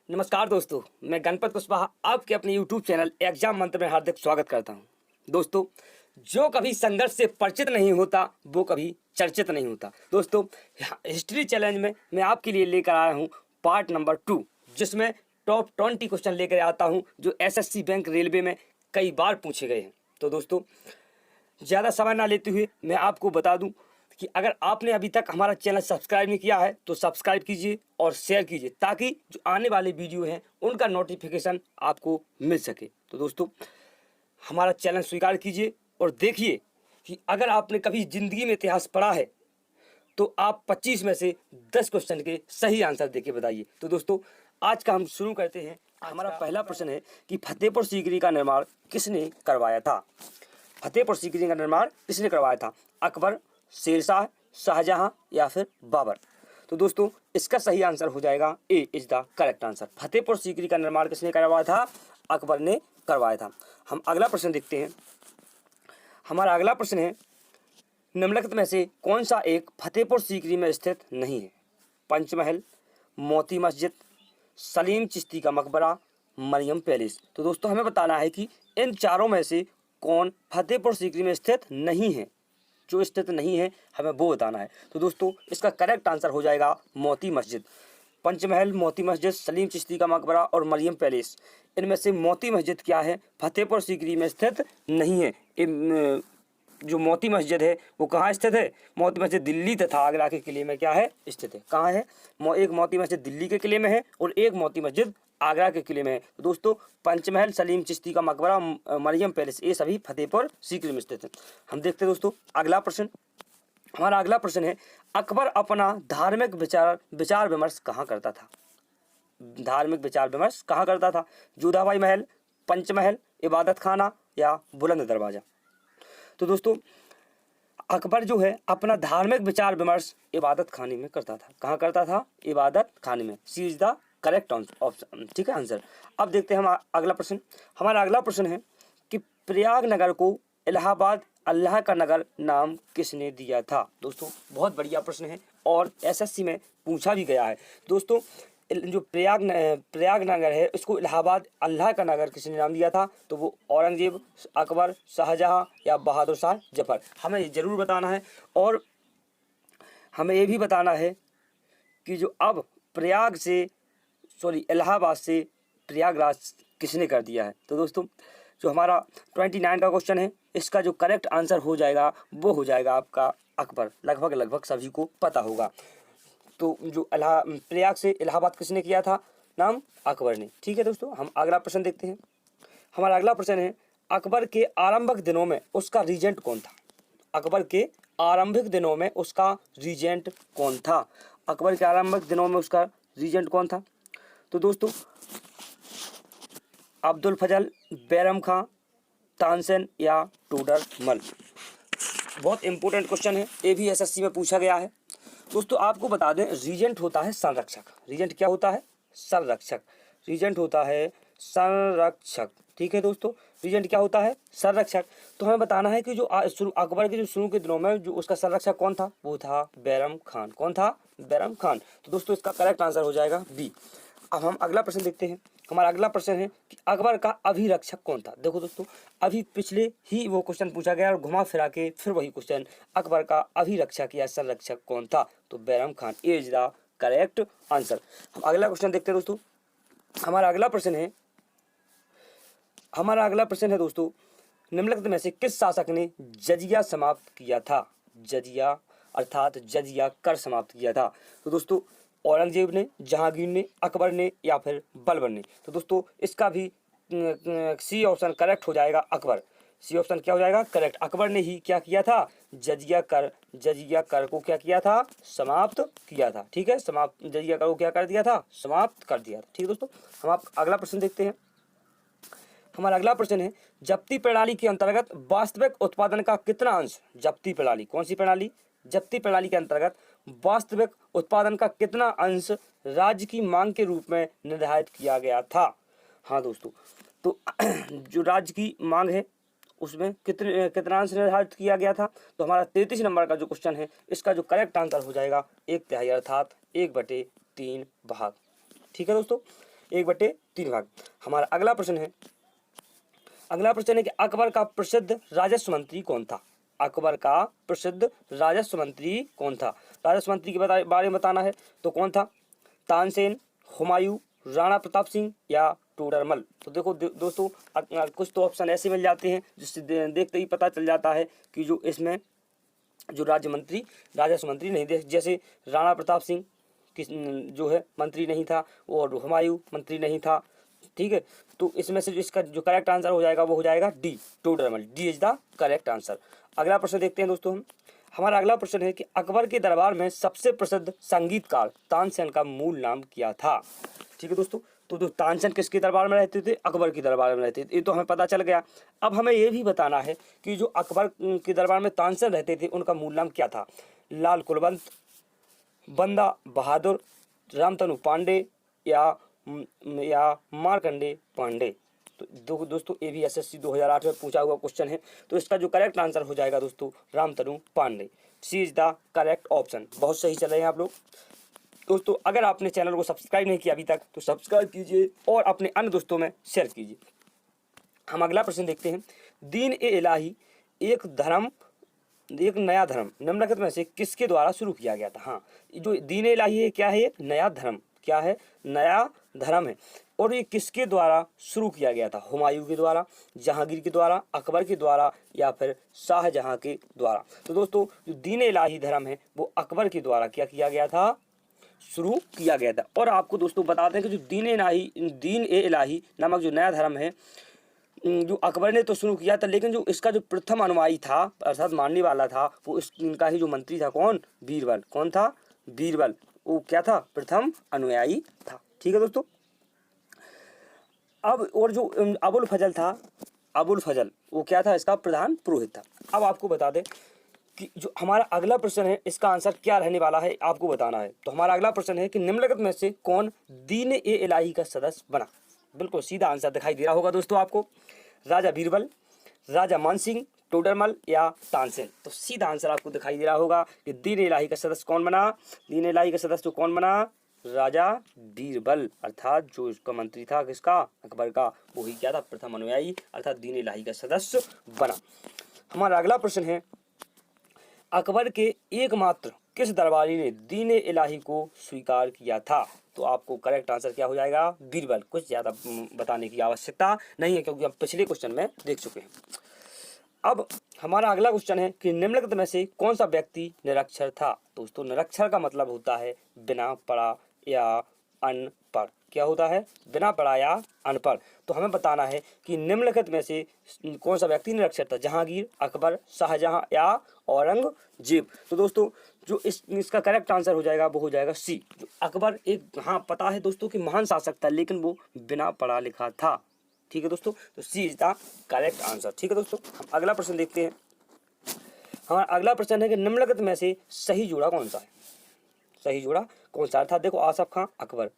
नमस्कार दोस्तों, मैं गणपत कुशवाहा आपके अपने YouTube चैनल एग्जाम मंत्र में हार्दिक स्वागत करता हूं। दोस्तों, जो कभी संघर्ष से परिचित नहीं होता वो कभी चर्चित नहीं होता। दोस्तों, हिस्ट्री चैलेंज में मैं आपके लिए लेकर आया हूं पार्ट नंबर 2, जिसमें टॉप 20 क्वेश्चन लेकर आता हूं जो SSC बैंक रेलवे में कई बार पूछे गए हैं। तो दोस्तों, ज़्यादा समय ना लेते हुए मैं आपको बता दूं कि अगर आपने अभी तक हमारा चैनल सब्सक्राइब नहीं किया है तो सब्सक्राइब कीजिए और शेयर कीजिए, ताकि जो आने वाले वीडियो हैं उनका नोटिफिकेशन आपको मिल सके। तो दोस्तों, हमारा चैनल स्वीकार कीजिए और देखिए कि अगर आपने कभी ज़िंदगी में इतिहास पढ़ा है तो आप 25 में से 10 क्वेश्चन के सही आंसर देके बताइए। तो दोस्तों, आज का हम शुरू करते हैं। हमारा पहला प्रश्न है कि फतेहपुर सीकरी का निर्माण किसने करवाया था? फतेहपुर सीकरी का निर्माण किसने करवाया था? अकबर, शेरशाह, शाहजहां या फिर बाबर? तो दोस्तों, इसका सही आंसर हो जाएगा A is the correct answer. Fatehpur Sikri का निर्माण किसने करवाया था? अकबर ने करवाया था। हम अगला प्रश्न देखते हैं। हमारा अगला प्रश्न है, निम्नलिखित में से कौन सा एक फतेहपुर सीकरी में स्थित नहीं है? पंचमहल, मोती मस्जिद, सलीम चिश्ती का मकबरा, मरियम पैलेस? तो दोस्तों, हमें बताना है कि इन चारों में से कौन फतेहपुर सीकरी में स्थित नहीं है। जो स्थित नहीं है हमें वो बताना है। तो दोस्तों, इसका करेक्ट आंसर हो जाएगा मोती मस्जिद। पंचमहल, मोती मस्जिद, सलीम चिश्ती का मकबरा और मरियम पैलेस, इनमें से मोती मस्जिद क्या है? फतेहपुर सीकरी में स्थित नहीं है। जो मोती मस्जिद है वो कहाँ स्थित है? मोती मस्जिद दिल्ली तथा आगरा के किले में क्या है? स्थित है। कहाँ है? एक मोती मस्जिद दिल्ली के किले में है और एक मोती मस्जिद आगरा के किले में है। तो दोस्तों, पंचमहल, सलीम चिश्ती का मकबरा, मरियम पैलेस, ये सभी फतेहपुर सीकरी में स्थित है। हम देखते हैं दोस्तों अगला प्रश्न। हमारा अगला प्रश्न है, अकबर अपना धार्मिक विचार विमर्श कहाँ करता था? धार्मिक विचार विमर्श कहाँ करता था? जोधाबाई महल, पंचमहल, इबादत खाना या बुलंद दरवाजा? तो दोस्तों, अकबर जो है अपना धार्मिक विचार विमर्श इबादत खाने में करता था। कहाँ करता था? इबादत खाने में। सी इज द करेक्ट ऑप्शन, ठीक है आंसर। अब देखते हैं हम अगला प्रश्न। हमारा अगला प्रश्न है कि प्रयाग नगर को इलाहाबाद अल्लाह का नगर नाम किसने दिया था? दोस्तों, बहुत बढ़िया प्रश्न है और SSC में पूछा भी गया है। दोस्तों, जो प्रयाग नगर है इसको इलाहाबाद अल्लाह का नगर किसने नाम दिया था? तो वो औरंगजेब, अकबर, शाहजहां या बहादुर शाह जफर? हमें ये जरूर बताना है। और हमें ये भी बताना है कि जो अब इलाहाबाद से प्रयागराज किसने कर दिया है? तो दोस्तों, जो हमारा 29 का क्वेश्चन है, इसका जो करेक्ट आंसर हो जाएगा वो हो जाएगा आपका अकबर। लगभग सभी को पता होगा। तो जो प्रयाग से इलाहाबाद किसने किया था नाम? अकबर ने। ठीक है दोस्तों, हम अगला प्रश्न देखते हैं। हमारा अगला प्रश्न है, अकबर के आरंभिक दिनों में उसका रीजेंट कौन था? अकबर के आरंभिक दिनों में उसका रीजेंट कौन था? अकबर के आरंभिक दिनों में उसका रीजेंट कौन था? तो दोस्तों, अब्दुल फजल, बैरम खां, तानसेन या टोडरमल? बहुत इंपॉर्टेंट क्वेश्चन है, ये भी SSC में पूछा गया है। दोस्तों, आपको बता दें, रीजेंट होता है संरक्षक। रीजेंट क्या होता है? संरक्षक। रीजेंट होता है संरक्षक। ठीक है दोस्तों, रीजेंट क्या होता है? संरक्षक। तो हमें बताना है कि जो अकबर के जो शुरू के दिनों में जो उसका संरक्षक कौन था? वो था बैरम खान। कौन था? बैरम खान। तो दोस्तों, इसका करेक्ट आंसर हो जाएगा बी। अब हम अगला प्रश्न देखते हैं। हमारा अगला प्रश्न है कि अकबर का अभिरक्षक कौन था? देखो दोस्तों, अभी पिछले ही वो क्वेश्चन पूछा गया और घुमा फिरा के फिर वही क्वेश्चन, अकबर का अभिरक्षक या संरक्षक कौन था? तो Bairam Khan is the correct answer. हम अगला क्वेश्चन देखते हैं दोस्तों। हमारा अगला प्रश्न है दोस्तों, निम्नलिखित में से किस शासक ने जजिया समाप्त किया था? जजिया अर्थात जजिया कर समाप्त किया था? तो दोस्तों, औरंगजेब ने, जहांगीर ने, अकबर ने या फिर बलबन ने? तो दोस्तों, इसका भी सी ऑप्शन करेक्ट हो जाएगा, अकबर। सी ऑप्शन क्या हो जाएगा? करेक्ट। अकबर ने ही क्या किया था? जजिया कर को क्या किया था? समाप्त किया था। ठीक है, जजिया कर को क्या कर दिया था? समाप्त कर दिया था। ठीक है दोस्तों, हम आप अगला प्रश्न देखते हैं। हमारा अगला प्रश्न है, जब्ती प्रणाली के अंतर्गत वास्तविक उत्पादन का कितना अंश? जब्ती प्रणाली, कौन सी प्रणाली? जब्ती प्रणाली के अंतर्गत वास्तविक उत्पादन का कितना अंश राज्य की मांग के रूप में निर्धारित किया गया था? हाँ दोस्तों, तो जो राज्य की मांग है उसमें कितना अंश निर्धारित किया गया था? तो हमारा 33 नंबर का जो क्वेश्चन है, इसका जो करेक्ट आंसर हो जाएगा 1/3 अर्थात 1/3 भाग। ठीक है दोस्तों, 1/3 भाग। हमारा अगला प्रश्न है कि अकबर का प्रसिद्ध राजस्व मंत्री कौन था? अकबर का प्रसिद्ध राजस्व मंत्री कौन था? राजस्व मंत्री के बारे में बताना है तो कौन था? तानसेन, हुमायूं, राणा प्रताप सिंह या टोडरमल? तो देखो दोस्तों, कुछ तो ऑप्शन ऐसे मिल जाते हैं जिससे देखते ही पता चल जाता है कि जो इसमें जो राजस्व मंत्री नहीं थे, जैसे राणा प्रताप सिंह जो है मंत्री नहीं था और हुमायूं मंत्री नहीं था। ठीक है, तो इसमें से इसका जो करेक्ट आंसर हो जाएगा वो हो जाएगा D, Todarmal. D is the correct answer. अगला प्रश्न देखते हैं दोस्तों हम। हमारा अगला प्रश्न है कि अकबर के दरबार में सबसे प्रसिद्ध संगीतकार तानसेन का मूल नाम क्या था? ठीक है दोस्तों, तो तानसेन किसके दरबार में रहते थे? अकबर के दरबार में रहते थे, ये तो हमें पता चल गया। अब हमें ये भी बताना है कि जो अकबर के दरबार में तानसेन रहते थे उनका मूल नाम क्या था? लाल कुलवंत, बंदा बहादुर, रामतनु पांडे या मार्कंडे पांडे? तो दोस्तों ये भी SSC 2008 में पूछा हुआ क्वेश्चन है, तो इसका जो करेक्ट आंसर हो जाएगा दोस्तों रामतनु पांडे। सी इज द करेक्ट ऑप्शन। बहुत सही चल रहे हैं आप लोग। दोस्तों अगर आपने चैनल को सब्सक्राइब नहीं किया अभी तक तो सब्सक्राइब कीजिए और अपने अन्य दोस्तों में शेयर कीजिए। हम अगला प्रश्न देखते हैं। दीन ए इलाही एक नया धर्म निम्नलिखित में से किसके द्वारा शुरू किया गया था? हाँ, जो दीन ए इलाही है क्या है? एक नया धर्म। क्या है? नया धर्म है। और ये किसके द्वारा शुरू किया गया था? हुमायूं के द्वारा, जहांगीर के द्वारा, अकबर के द्वारा या फिर शाहजहां के द्वारा? तो दोस्तों जो दीन ए इलाही धर्म है वो अकबर के द्वारा क्या किया गया था? शुरू किया गया था। और आपको दोस्तों बता दें कि जो दीन ए इलाही नामक जो नया धर्म है जो अकबर ने तो शुरू किया था, लेकिन जो इसका जो प्रथम अनुयायी था अर्थात मानने वाला था वो इनका ही जो मंत्री था, कौन? बीरबल। कौन था? बीरबल। वो क्या था? प्रथम अनुयायी था। ठीक है दोस्तों। अब और जो अबुल फजल वो क्या था? इसका प्रधान पुरोहित था। अब आपको बता दें कि जो हमारा अगला प्रश्न है इसका आंसर क्या रहने वाला है आपको बताना है। तो हमारा अगला प्रश्न है कि निम्नलिखित में से कौन दीन ए इलाही का सदस्य बना? बिल्कुल सीधा आंसर दिखाई दे रहा होगा दोस्तों आपको। राजा बीरबल, राजा मानसिंह, टोडरमल या तानसेन? तो सीधा आंसर आपको दिखाई दे रहा होगा कि दीन ए इलाही का सदस्य कौन बना? दीन ए इलाही का सदस्य कौन बना? राजा बीरबल, अर्थात जो इसका मंत्री था किसका? अकबर का। वही क्या था? प्रथम अनुयायी अर्थात दीन ए इलाही का सदस्य बना। हमारा अगला प्रश्न है अकबर के एकमात्र किस दरबारी ने दीन ए इलाही को स्वीकार किया था? तो आपको करेक्ट आंसर क्या हो जाएगा? बीरबल। कुछ ज़्यादा बताने की आवश्यकता नहीं है क्योंकि हम पिछले क्वेश्चन में देख चुके हैं। अब हमारा अगला क्वेश्चन है कि निम्नलिखित में से कौन सा व्यक्ति निरक्षर था? दोस्तों निरक्षर का मतलब होता है बिना पढ़ा या अनपढ़। क्या होता है? बिना पढ़ा या अनपढ़। तो हमें बताना है कि निम्नलिखित में से कौन सा व्यक्ति निरक्षर था? जहांगीर, अकबर, शाहजहां या औरंगजेब? तो दोस्तों जो इसका करेक्ट आंसर हो जाएगा वो हो जाएगा सी। जो अकबर एक, हाँ पता है दोस्तों कि महान शासक था लेकिन वो बिना पढ़ा लिखा था। ठीक है दोस्तों, तो सी इज द करेक्ट आंसर। ठीक है दोस्तों, हम अगला प्रश्न देखते हैं। हमारा अगला प्रश्न है कि निम्नलिखित में से सही जोड़ा कौन सा है? सही जोड़ा कौन सा? अर्थात देखो आसफ खां अकबर,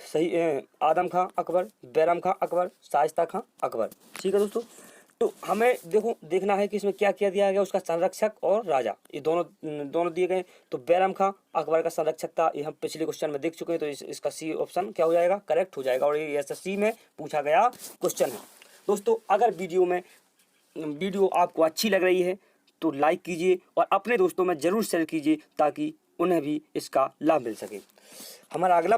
सही आदम खां अकबर, बैरम खां अकबर, शाइस्ता खां अकबर। ठीक है दोस्तों, तो हमें देखना है कि इसमें क्या क्या दिया गया। उसका संरक्षक और राजा ये दोनों दिए गए। तो बैरम खां अकबर का संरक्षक था, ये हम पिछले क्वेश्चन में देख चुके हैं। तो इसका सी ऑप्शन क्या हो जाएगा? करेक्ट हो जाएगा। और ये SSC में पूछा गया क्वेश्चन है। दोस्तों अगर वीडियो आपको अच्छी लग रही है तो लाइक कीजिए और अपने दोस्तों में ज़रूर शेयर कीजिए ताकि उन्हें भी इसका लाभ मिल सके। हमारा अगला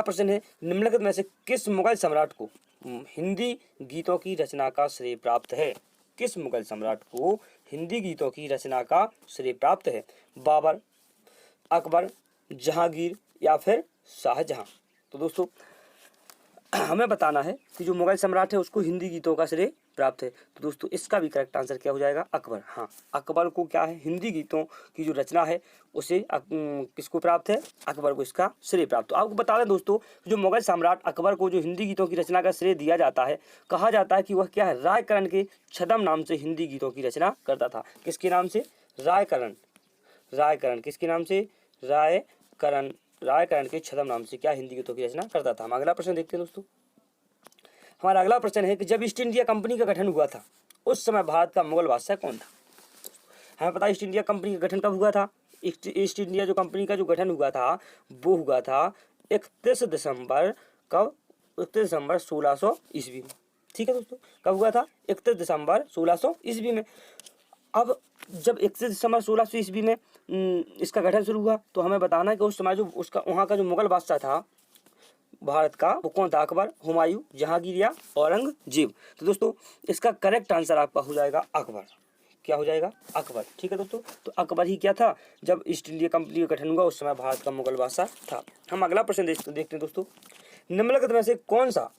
प्रश्न है निम्नलिखित में से किस मुगल सम्राट को हिंदी गीतों की रचना का श्रेय प्राप्त है? किस मुगल सम्राट को हिंदी गीतों की रचना का श्रेय प्राप्त है? बाबर, अकबर, जहांगीर या फिर शाहजहां? तो दोस्तों हमें बताना है कि जो मुगल सम्राट है उसको हिंदी गीतों का श्रेय प्राप्त है। तो दोस्तों इसका भी करेक्ट आंसर क्या हो जाएगा? अकबर। हाँ, अकबर को क्या है? हिंदी गीतों की जो रचना है उसे किसको प्राप्त है? अकबर को इसका श्रेय प्राप्त। तो आपको बता दें दोस्तों, जो मुगल सम्राट अकबर को जो हिंदी गीतों की रचना का श्रेय दिया जाता है, कहा जाता है कि वह क्या है? रायकरण के छद्म नाम से हिंदी गीतों की रचना करता था। किसके नाम से? रायकरण किसके नाम से? रायकरण के छद्म नाम से क्या हिंदी गीतों की रचना करता था। हम अगला प्रश्न देखते हैं दोस्तों। हमारा अगला प्रश्न है कि जब ईस्ट इंडिया कंपनी का गठन हुआ था उस समय भारत का मुगल बादशाह कौन था? हमें पता है ईस्ट इंडिया कंपनी का गठन कब हुआ था। ईस्ट इंडिया जो कंपनी का जो गठन हुआ था वो हुआ था 31 दिसंबर कब? 31 दिसंबर 1600 ईस्वी में। ठीक है दोस्तों, कब हुआ था? 31 दिसंबर 1600 ईस्वी में। अब जब 31 दिसंबर 1600 ईस्वी में इसका गठन शुरू हुआ, तो हमें बताना है कि उस समय जो उसका वहाँ का जो मुगल बादशाह था भारत का, वो कौन था? अकबर, हुमायूं, जहांगीर या औरंगजेब। तो दोस्तों इसका करेक्ट आंसर आपका हो जाएगा अकबर। क्या हो जाएगा? अकबर। ठीक है दोस्तों, तो अकबर ही क्या था? जब ईस्ट इंडिया कंपनी का गठन हुआ उस समय भारत का मुगल बादशाह था। हम अगला प्रश्न देखते हैं दोस्तों। निम्नलिखित में से कौन सा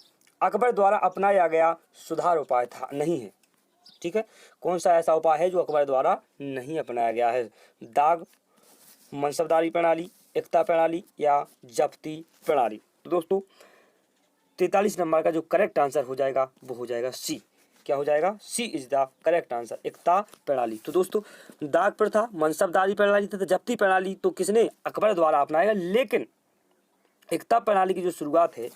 अकबर द्वारा अपनाया गया सुधार उपाय था? नहीं है। ठीक है, कौन सा ऐसा उपाय है जो अकबर द्वारा नहीं अपनाया गया है? दाग, मनसबदारी प्रणाली, एकता प्रणाली या जब्ती प्रणाली। तो दोस्तों 43 नंबर का जो करेक्ट आंसर हो जाएगा वो हो जाएगा सी। क्या हो जाएगा? सी इज द करेक्ट आंसर, एकता प्रणाली। तो दोस्तों दाग प्रथा, मनसबदारी प्रणाली तथा जब्ती प्रणाली तो किसने? अकबर द्वारा अपनाया, लेकिन एकता प्रणाली की जो शुरुआत है,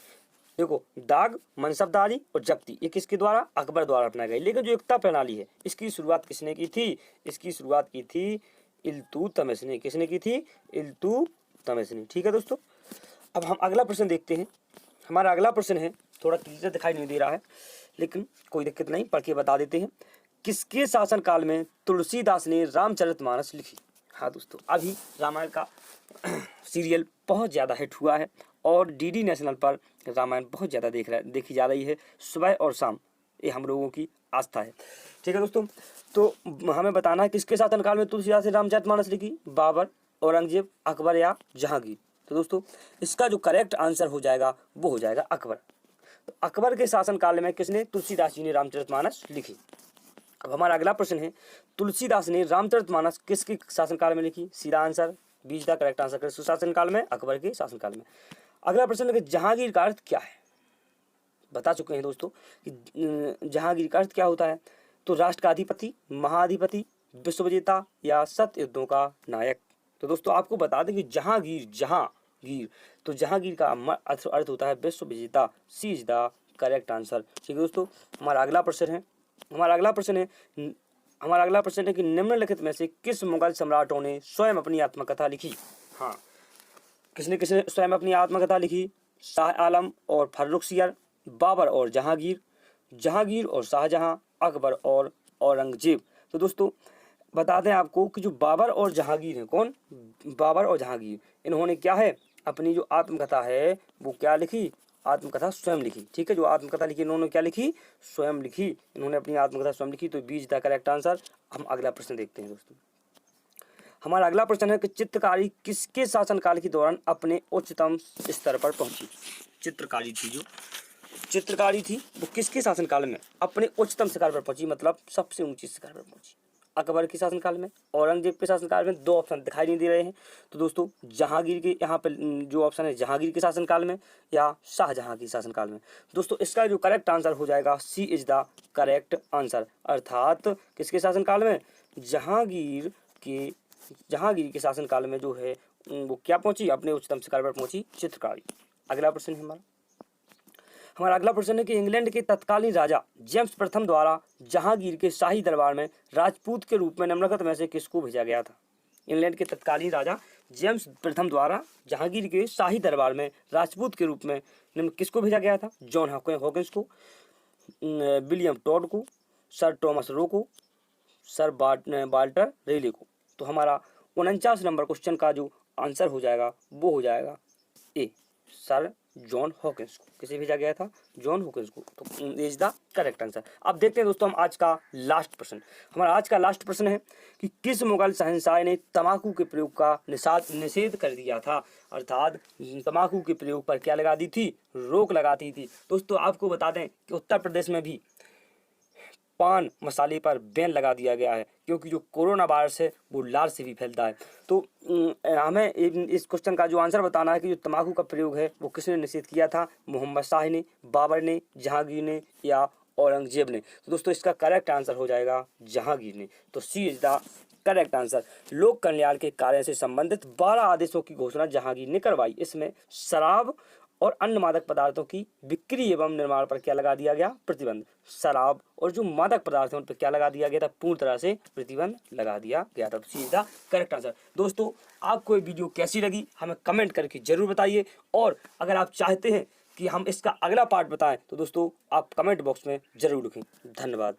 देखो दाग, मनसबदारी और जब्ती ये किसके द्वारा? अकबर द्वारा अपनाई गई। लेकिन जो एकता प्रणाली है इसकी शुरुआत किसने की थी? इसकी शुरुआत की थी इल्तुतमिश ने। किसने की थी? इल्तुतमिश ने। ठीक है दोस्तों, अब हम अगला प्रश्न देखते हैं। हमारा अगला प्रश्न है, थोड़ा क्लियर दिखाई नहीं दे रहा है लेकिन कोई दिक्कत नहीं, पढ़ के बता देते हैं। किसके शासनकाल में तुलसीदास ने रामचरितमानस लिखी? हाँ दोस्तों, अभी रामायण का सीरियल बहुत ज़्यादा हिट हुआ है और डीडी नेशनल पर रामायण बहुत ज़्यादा देखी जा रही है, सुबह और शाम। ये हम लोगों की आस्था है। ठीक है दोस्तों, तो हमें बताना है किसके शासनकाल में तुलसीदास ने रामचरितमानस लिखी? बाबर, औरंगजेब, अकबर या जहांगीर। तो दोस्तों इसका जो करेक्ट आंसर हो जाएगा वो हो जाएगा अकबर। तो अकबर के शासनकाल में किसने? तुलसीदास जी ने रामचरितमानस लिखी। अब हमारा अगला प्रश्न है, तुलसीदास ने रामचरितमानस किसके शासनकाल में लिखी? सीधा answer, beach the correct answer. किसके शासनकाल में? अकबर के शासनकाल में। अगला प्रश्न है कि जहांगीर का अर्थ क्या है? बता चुके हैं दोस्तों कि जहांगीर का अर्थ क्या होता है। तो राष्ट्र का अधिपति, महाधिपति, विश्व विजेता या सत्य युद्धों का नायक। तो दोस्तों आपको बता दें कि जहांगीर, तो जहांगीर का अर्थ होता है विश्व विजेता। सी इज द करेक्ट आंसर। ठीक है दोस्तों, हमारा अगला प्रश्न है कि निम्नलिखित में से किस मुगल सम्राटों ने स्वयं अपनी आत्मकथा लिखी? हाँ, किसने स्वयं अपनी आत्मकथा लिखी? शाह आलम और फर्रुखसियर, बाबर और जहांगीर और शाहजहां, अकबर और औरंगजेब। तो दोस्तों बता दें आपको कि जो बाबर और जहांगीर हैं, कौन? बाबर और जहांगीर, इन्होंने क्या है? अपनी जो आत्मकथा है वो क्या लिखी? आत्मकथा स्वयं लिखी। ठीक है, जो आत्मकथा लिखी इन्होंने क्या लिखी? स्वयं लिखी। इन्होंने अपनी आत्मकथा स्वयं लिखी। तो बीच द करेक्ट आंसर। हम अगला प्रश्न देखते हैं दोस्तों। हमारा अगला प्रश्न है कि चित्रकारी किसके शासनकाल के दौरान अपने उच्चतम स्तर पर पहुंची? चित्रकारी थी वो किसके शासनकाल में अपने उच्चतम शिखर पर पहुंची, मतलब सबसे ऊंची शिखर पर पहुंची? अकबर के शासनकाल में, औरंगजेब के शासनकाल में। दो ऑप्शन दिखाई नहीं दे रहे हैं। तो दोस्तों जहांगीर के, यहाँ पे जो ऑप्शन है जहांगीर के शासनकाल में या शाहजहां के शासनकाल में। दोस्तों इसका जो करेक्ट आंसर हो जाएगा सी इज द करेक्ट आंसर, अर्थात किसके शासनकाल में? जहांगीर के शासनकाल में जो है वो क्या पहुंची? अपने उच्चतम शिखर पर पहुंची चित्रकारी। अगला प्रश्न है हमारा अगला प्रश्न है कि इंग्लैंड के तत्कालीन राजा जेम्स प्रथम द्वारा जहांगीर के शाही दरबार में राजपूत के रूप में निम्नलिखित में से किसको भेजा गया था? इंग्लैंड के तत्कालीन राजा जेम्स प्रथम द्वारा जहांगीर के शाही दरबार में राजपूत के रूप में किसको भेजा गया था? जॉन हॉकिंस को, विलियम टॉड को, सर थॉमस रो को, सर वाल्टर रेले को। तो हमारा 49 नंबर क्वेश्चन का जो आंसर हो जाएगा वो हो जाएगा ए, सर जॉन हॉकिंस को। किसे भेजा गया था? जॉन हॉकिंस को। तो इज द करेक्ट आंसर। अब देखते हैं दोस्तों हम आज का लास्ट प्रश्न। हमारा आज का लास्ट प्रश्न है कि किस मुगल शहंशाह ने तंबाकू के प्रयोग का निषेध कर दिया था? अर्थात तंबाकू के प्रयोग पर क्या लगा दी थी? रोक लगाती थी। दोस्तों आपको बता दें कि उत्तर प्रदेश में भी पान मसाले पर बैन लगा दिया गया है, क्योंकि जो कोरोना वायरस है वो लार से भी फैलता है। तो हमें इस क्वेश्चन का जो आंसर बताना है कि जो तंबाकू का प्रयोग है वो किसने निषेध किया था? मोहम्मद शाह ने, बाबर ने, जहांगीर ने या औरंगजेब ने? तो दोस्तों इसका करेक्ट आंसर हो जाएगा जहांगीर ने। तो सी इज द करेक्ट आंसर। लोक कल्याण के कार्य से संबंधित 12 आदेशों की घोषणा जहांगीर ने करवाई। इसमें शराब और अन्य मादक पदार्थों की बिक्री एवं निर्माण पर क्या लगा दिया गया? प्रतिबंध। शराब और जो मादक पदार्थ हैं उन पर क्या लगा दिया गया था? पूर्ण तरह से प्रतिबंध लगा दिया गया था। सी इज द करेक्ट आंसर। दोस्तों, आपको ये वीडियो कैसी लगी हमें कमेंट करके जरूर बताइए, और अगर आप चाहते हैं कि हम इसका अगला पार्ट बताएं तो दोस्तों आप कमेंट बॉक्स में जरूर लिखें। धन्यवाद।